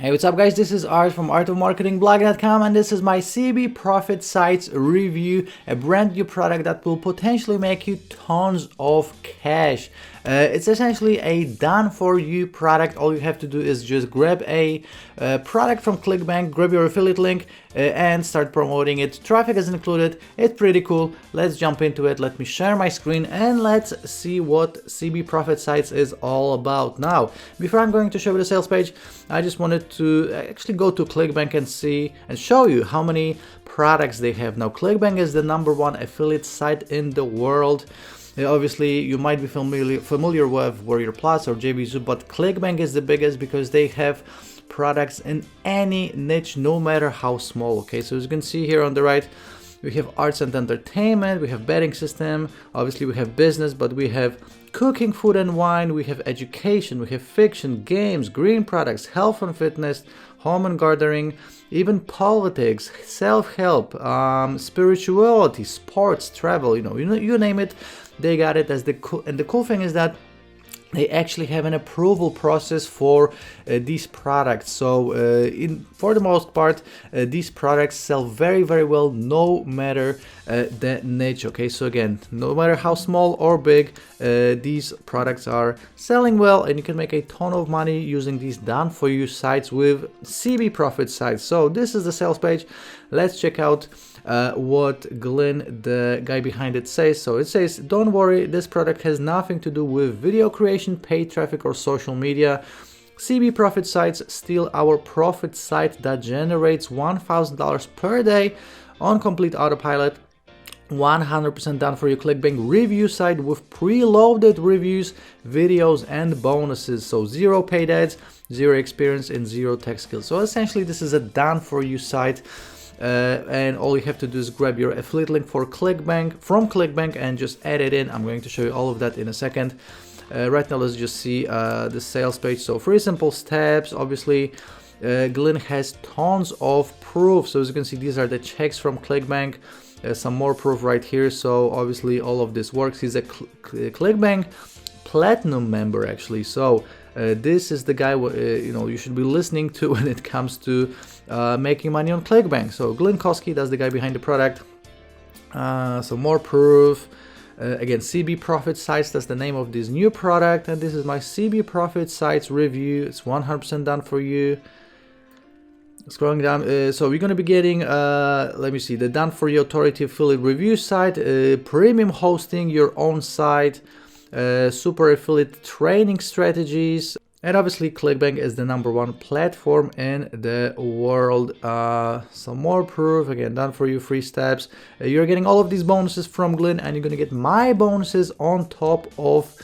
Hey, what's up guys, this is Art from artofmarketingblog.com and this is my CB Profit Sites review, a brand new product that will potentially make you tons of cash. It's essentially a done-for-you product. All you have to do is just grab a product from ClickBank, grab your affiliate link and start promoting it. Traffic is included. It's pretty cool. Let's jump into it. Let me share my screen and let's see what CB Profit Sites is all about. Now, before I'm going to show you the sales page, I just wanted to actually go to ClickBank and see and show you how many products they have. Now, ClickBank is the #1 affiliate site in the world. Obviously, you might be familiar with Warrior Plus or JVZoo, but ClickBank is the biggest because they have products in any niche, no matter how small. Okay, so as you can see here on the right, we have arts and entertainment, we have betting system, obviously we have business, but we have cooking, food and wine, we have education, we have fiction, games, green products, health and fitness, home and gardening, even politics, self-help, spirituality, sports, travel, you name it, they got it. And the cool thing is that they actually have an approval process for these products. So for the most part, these products sell very, very well, no matter the niche. Okay, so again, no matter how small or big, these products are selling well, and you can make a ton of money using these done-for-you sites with CB Profit Sites. So this is the sales page. Let's check out what Glynn, the guy behind it, says. So it says, don't worry, this product has nothing to do with video creation, paid traffic or social media. CB Profit Sites steal our profit site that generates $1,000 per day on complete autopilot. 100% done for your ClickBank review site with preloaded reviews, videos and bonuses. So 0 paid ads, 0 experience and 0 tech skills. So essentially this is a done for you site. And all you have to do is grab your affiliate link for ClickBank from ClickBank and just add it in. I'm going to show you all of that in a second. Right now, let's just see the sales page. So 3 simple steps. Obviously, Glynn has tons of proof. So as you can see, these are the checks from ClickBank. Some more proof right here. So obviously, all of this works. He's a ClickBank Platinum member actually. So this is the guy you should be listening to when it comes to making money on ClickBank. So Glynn Kosky, that's the guy behind the product. So more proof. Again, CB Profit Sites, that's the name of this new product, and this is my CB Profit Sites review. It's 100% done for you. Scrolling down, so we're going to be getting, let me see, the done for you authority affiliate review site, premium hosting, your own site, super affiliate training strategies, and obviously ClickBank is the #1 platform in the world. Some more proof, again, done for you, 3 steps. You're getting all of these bonuses from Glynn, and you're going to get my bonuses on top of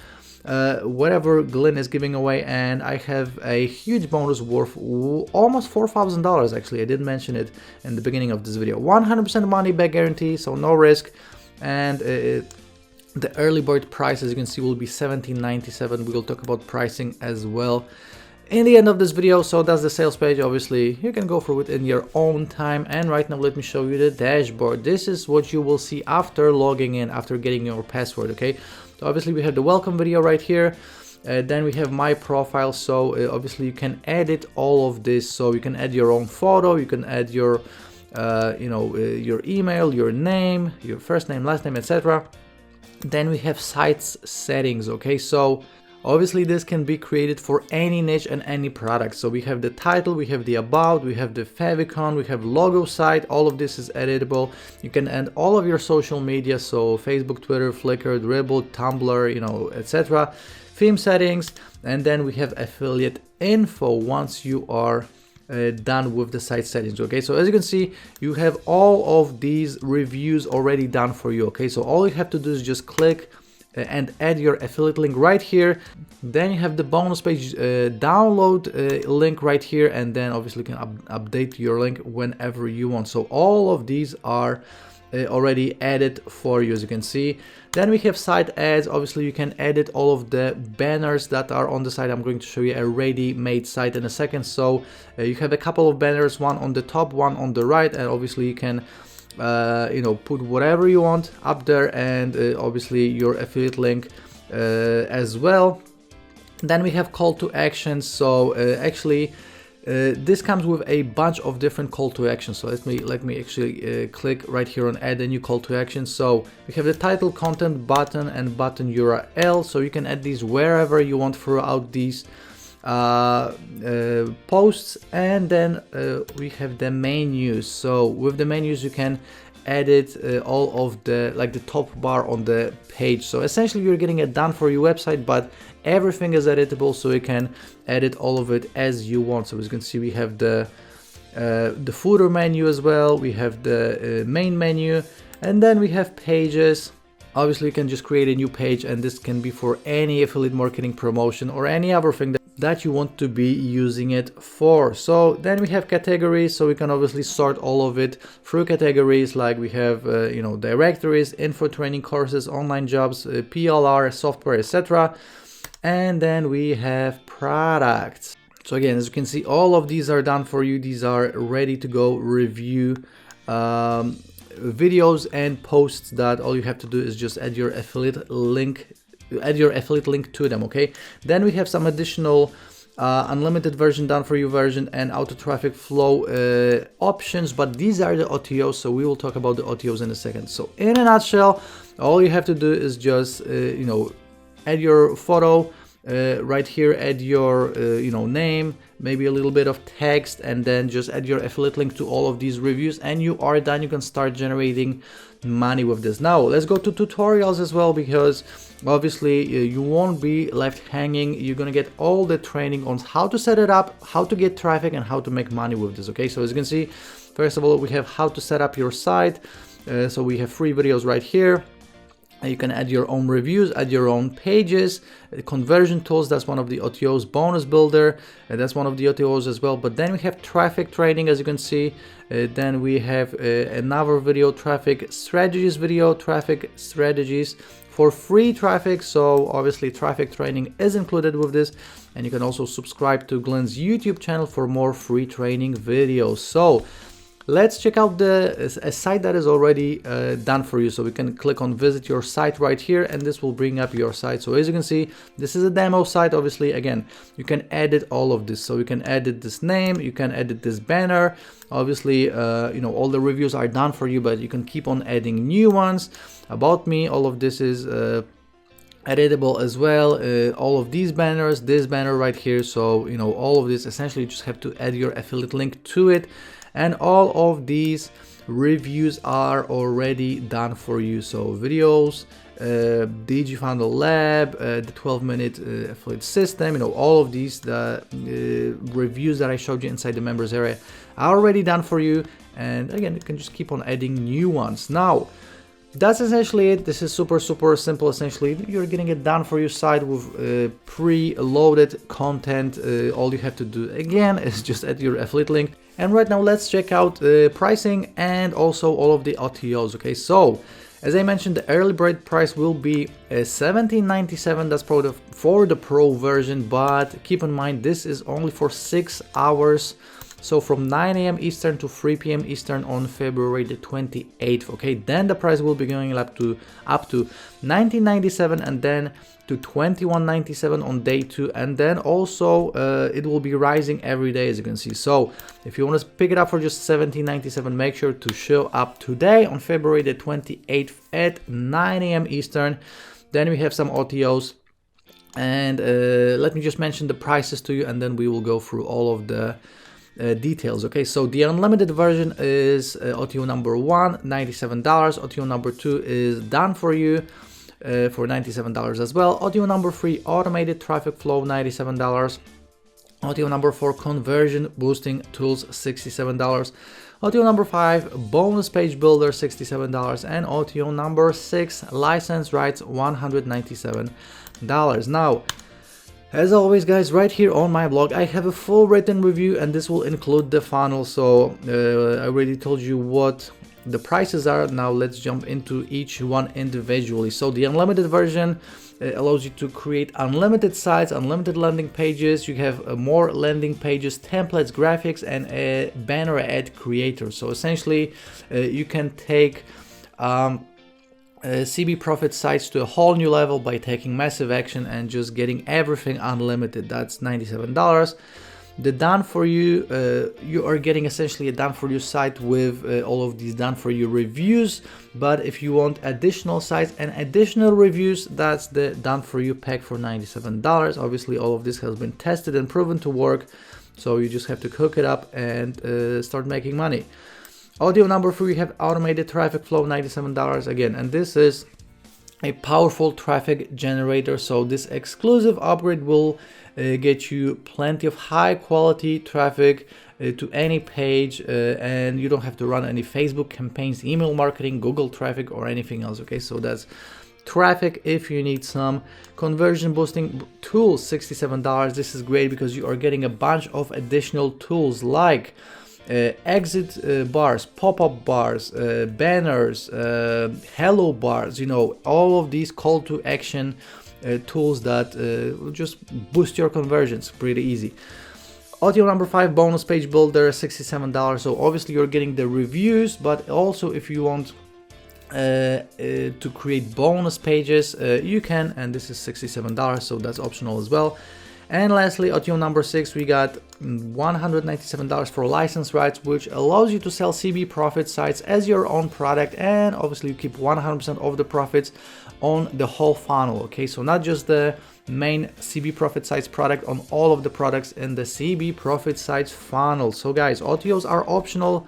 whatever Glynn is giving away. And I have a huge bonus worth almost $4,000 actually. I didn't mention it in the beginning of this video. 100% money back guarantee, so no risk. And the early bird price, as you can see, will be $17.97. We will talk about pricing as well in the end of this video. So that's the sales page. Obviously, you can go through it in your own time. And right now, let me show you the dashboard. This is what you will see after logging in, after getting your password, okay? So obviously, we have the welcome video right here. Then we have my profile. So obviously, you can edit all of this. So you can add your own photo. You can add your, your email, your name, your first name, last name, etc. Then we have sites settings, okay? So obviously this can be created for any niche and any product. So we have the title, we have the about, we have the favicon, we have logo site. All of this is editable. You can add all of your social media, so Facebook, Twitter, Flickr, Dribble, Tumblr, etc. Theme settings, and then we have affiliate info once you are done with the site settings. Okay, so as you can see, you have all of these reviews already done for you. Okay, so all you have to do is just click and add your affiliate link right here. Then you have the bonus page download link right here, and then obviously you can update your link whenever you want. So all of these are already added for you, as you can see. Then we have site ads. Obviously you can edit all of the banners that are on the site. I'm going to show you a ready-made site in a second. So you have a couple of banners, one on the top, one on the right, and obviously you can put whatever you want up there, and obviously your affiliate link as well. Then we have call to action. So actually this comes with a bunch of different call to action. So let me actually click right here on add a new call to action. So we have the title, content, button, and button URL. So you can add these wherever you want throughout these posts. And then we have the menus. So with the menus you can edit all of the top bar on the page. So essentially you're getting it done for your website, but everything is editable, so you can edit all of it as you want. So as you can see, we have the footer menu as well, we have the main menu, and then we have pages. Obviously you can just create a new page, and this can be for any affiliate marketing promotion or any other thing that you want to be using it for. So then we have categories, so we can obviously sort all of it through categories, like we have directories, info, training, courses, online jobs, PLR, software, etc. And then we have products. So again, as you can see, all of these are done for you. These are ready to go review videos and posts that all you have to do is just add your affiliate link to them. Okay, then we have some additional unlimited version, done for you version, and auto traffic flow options, but these are the OTOs, so we will talk about the OTOs in a second. So in a nutshell, all you have to do is just add your photo right here, add your name, maybe a little bit of text, and then just add your affiliate link to all of these reviews, and you are done. You can start generating money with this. Now let's go to tutorials as well, because obviously you won't be left hanging. You're gonna get all the training on how to set it up, how to get traffic, and how to make money with this. Okay, so as you can see, first of all, we have how to set up your site. So we have 3 videos right here. You can add your own reviews, add your own pages, conversion tools, that's one of the OTOs, bonus builder, that's one of the OTOs as well. But then we have traffic training, as you can see. Then we have another video, traffic strategies video, traffic strategies for free traffic. So obviously traffic training is included with this. And you can also subscribe to Glynn's YouTube channel for more free training videos. So let's check out a site that is already done for you. So we can click on visit your site right here, and this will bring up your site. So as you can see, this is a demo site. Obviously, again, you can edit all of this. So you can edit this name, you can edit this banner. Obviously, all the reviews are done for you, but you can keep on adding new ones. About me, all of this is editable as well. All of these banners, this banner right here. So all of this, essentially you just have to add your affiliate link to it. And all of these reviews are already done for you. So videos, DG Funnel Lab, the 12-minute affiliate system, all of these, the reviews that I showed you inside the members area are already done for you. And again, you can just keep on adding new ones. Now, that's essentially it. This is super simple. Essentially, you're getting it done for your site with pre-loaded content. All you have to do again is just add your affiliate link. And right now, let's check out pricing and also all of the OTOs. Okay, so as I mentioned, the early bird price will be $17.97. That's for the pro version, but keep in mind this is only for 6 hours. So from 9 a.m. Eastern to 3 p.m. Eastern on February the 28th. Okay, then the price will be going up to $19.97 and then to $21.97 on day 2, and then also it will be rising every day, as you can see. So if you want to pick it up for just $17.97, make sure to show up today on February the 28th at 9 a.m. Eastern. Then we have some OTOs, and let me just mention the prices to you, and then we will go through all of the details. Okay, so the unlimited version is OTO number 1, $97. OTO number 2 is done for you for $97 as well. OTO number 3, automated traffic flow, $97. OTO number 4, conversion boosting tools, $67. OTO number 5, bonus page builder, $67. And OTO number 6, license rights, $197. Now, as always, guys, right here on my blog, I have a full written review, and this will include the funnel. So I already told you what the prices are. Now let's jump into each one individually. So the unlimited version allows you to create unlimited sites, unlimited landing pages. You have more landing pages, templates, graphics, and a banner ad creator. So essentially, you can take CB Profit sites to a whole new level by taking massive action and just getting everything unlimited. That's $97. The done for you, you are getting essentially a done for you site with all of these done for you reviews. But if you want additional sites and additional reviews, that's the done for you pack for $97. Obviously all of this has been tested and proven to work, so you just have to cook it up and start making money. Audio number 3, we have automated traffic flow, $97 again, and this is a powerful traffic generator. So this exclusive upgrade will get you plenty of high quality traffic to any page, and you don't have to run any Facebook campaigns, email marketing, Google traffic, or anything else. Okay, so that's traffic. If you need some conversion boosting tools, $67. This is great because you are getting a bunch of additional tools like exit bars, pop-up bars, banners, hello bars, you know, all of these call to action tools that will just boost your conversions pretty easy. Audio number 5, bonus page builder, $67. So obviously you're getting the reviews, but also if you want to create bonus pages, you can, and this is $67, so that's optional as well. And lastly, audio number 6, we got $197 for license rights, which allows you to sell CB profit sites as your own product, and obviously you keep 100% of the profits on the whole funnel. Okay, so not just the main CB profit sites product, on all of the products in the CB profit sites funnel. So guys, OTOs are optional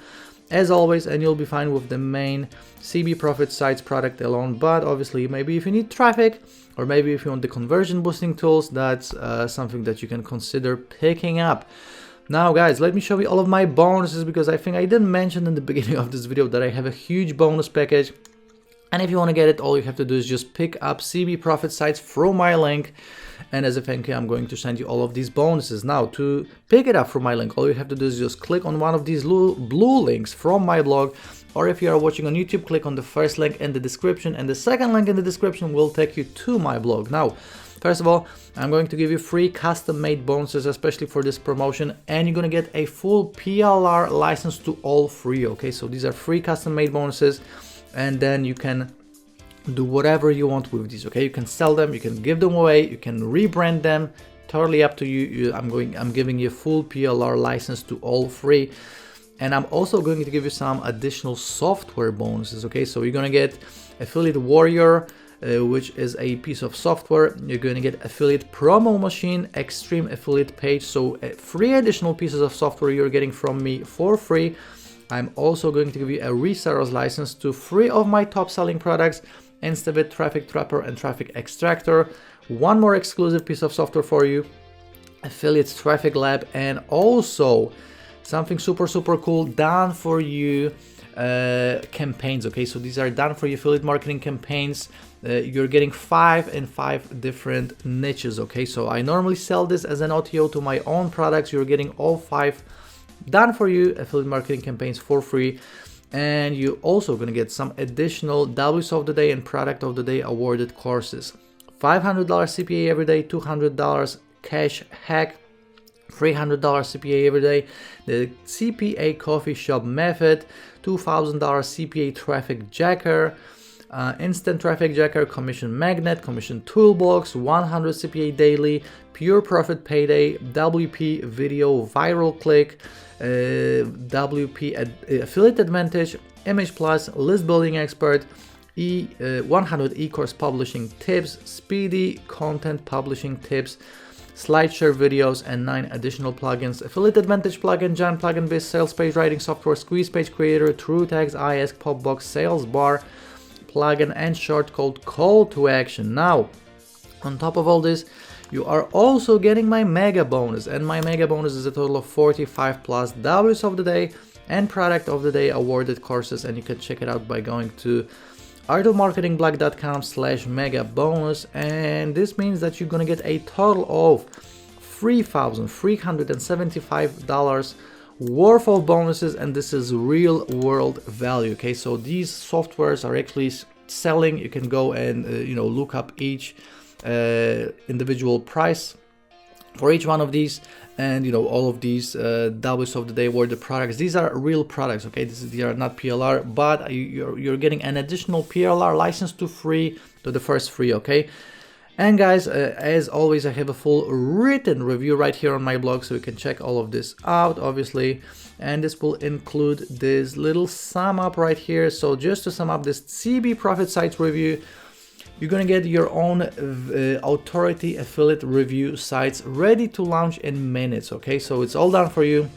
as always, and you'll be fine with the main CB profit sites product alone. But obviously, maybe if you need traffic, or maybe if you want the conversion boosting tools, that's something that you can consider picking up. Now guys, let me show you all of my bonuses, because I think I didn't mention in the beginning of this video that I have a huge bonus package. And if you want to get it, all you have to do is just pick up CB profit sites from my link. And as a thank you, I'm going to send you all of these bonuses. Now, to pick it up from my link, all you have to do is just click on one of these blue links from my blog. Or if you are watching on YouTube, click on the first link in the description, and the second link in the description will take you to my blog. Now, first of all, I'm going to give you free custom-made bonuses, especially for this promotion, and you're going to get a full PLR license to all free. Okay, so these are free custom-made bonuses, and then you can do whatever you want with these. Okay, you can sell them, you can give them away, you can rebrand them, totally up to you. I'm giving you a full PLR license to all free. And I'm also going to give you some additional software bonuses. Okay, so you're going to get Affiliate Warrior, which is a piece of software. You're going to get Affiliate Promo Machine, Extreme Affiliate Page. So 3 additional pieces of software you're getting from me for free. I'm also going to give you a reseller's license to 3 of my top selling products, Instabit, Traffic Trapper, and Traffic Extractor. 1 more exclusive piece of software for you, Affiliate Traffic Lab, and also something super cool, done for you campaigns. Okay, so these are done for you affiliate marketing campaigns. You're getting 5 in 5 different niches. Okay, so I normally sell this as an OTO to my own products. You're getting all 5 done for you affiliate marketing campaigns for free, and you're also going to get some additional W's of the Day and Product of the Day awarded courses. $500 CPA every day, $200 cash hack, $300 CPA every day, the CPA coffee shop method, $2,000 CPA traffic jacker, instant traffic jacker, commission magnet, commission toolbox, 100 CPA daily, pure profit payday, WP video viral click, WP affiliate advantage, image plus, list building expert, 100 e-course publishing tips, speedy content publishing tips, SlideShare videos, and 9 additional plugins: Affiliate Advantage plugin, Giant plugin based sales page writing software, Squeeze Page Creator, TrueTags, iAsk, Popbox, Sales Bar plugin, and short code Call to Action. Now, on top of all this, you are also getting my mega bonus, and my mega bonus is a total of 45 plus W's of the Day and Product of the Day awarded courses, and you can check it out by going to artofmarketingblog.com/mega bonus, and this means that you're gonna get a total of $3,375 worth of bonuses, and this is real world value. Okay, so these softwares are actually selling. You can go and look up each individual price for each one of these, and all of these W's of the Day awarded products, these are real products. Okay, these are not PLR, but you're getting an additional PLR license to the first free. Okay, And guys, as always, I have a full written review right here on my blog, so you can check all of this out, obviously. And this will include this little sum up right here. So just to sum up this CB Profit Sites review, you're gonna get your own authority affiliate review sites ready to launch in minutes, okay? So it's all done for you.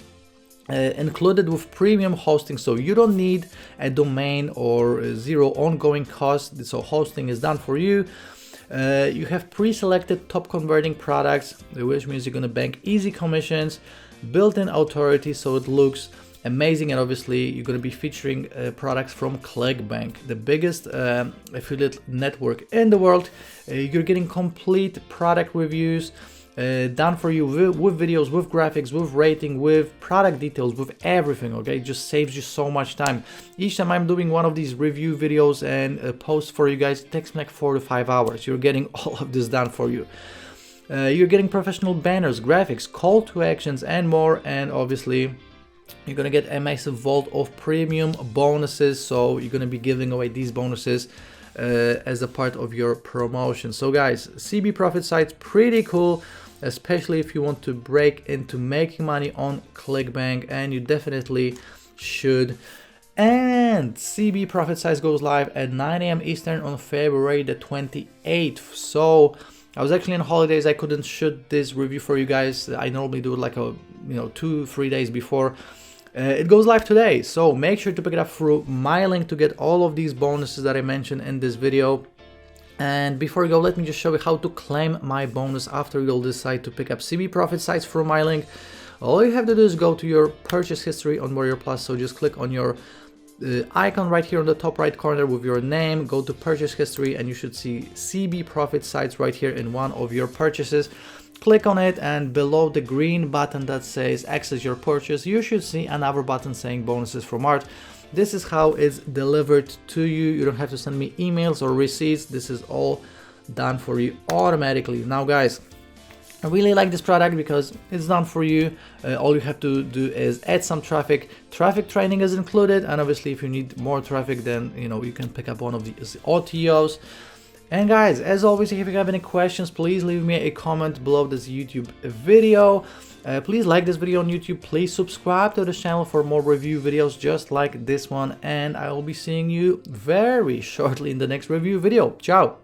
Included with premium hosting, so you don't need a domain or zero ongoing cost, so hosting is done for you. You have pre-selected top converting products, which means you're going to bank easy commissions, built-in authority, so it looks amazing. And obviously you're going to be featuring products from ClickBank, the biggest affiliate network in the world. You're getting complete product reviews done for you with videos, with graphics, with rating, with product details, with everything, okay? It just saves you so much time. Each time I'm doing one of these review videos and posts for you guys, it takes me like 4 to 5 hours. You're getting all of this done for you. You're getting professional banners, graphics, call to actions, and more. And obviously you're gonna get a massive vault of premium bonuses, so you're gonna be giving away these bonuses as a part of your promotion. So guys, CB Profit Sites, pretty cool, especially if you want to break into making money on ClickBank, and you definitely should. And CB Profit Sites goes live at 9 AM Eastern on February the 28th. So I was actually on holidays, I couldn't shoot this review for you guys. I normally do it like 2-3 days before. It goes live today, so make sure to pick it up through my link to get all of these bonuses that I mentioned in this video. And before we go, let me just show you how to claim my bonus after you'll decide to pick up CB Profit Sites through my link. All you have to do is go to your purchase history on Warrior Plus, so just click on your icon right here on the top right corner with your name, go to purchase history, and you should see CB Profit Sites right here in one of your purchases. Click on it, and below the green button that says access your purchase, you should see another button saying bonuses from Art. This is how it's delivered to you. You don't have to send me emails or receipts. This is all done for you automatically. Now guys, I really like this product because it's done for you. All you have to do is add some traffic. Traffic training is included, and obviously if you need more traffic, then you can pick up one of these OTOs. And guys, as always, if you have any questions, please leave me a comment below this YouTube video. Please like this video on YouTube. Please subscribe to the channel for more review videos just like this one. And I will be seeing you very shortly in the next review video. Ciao!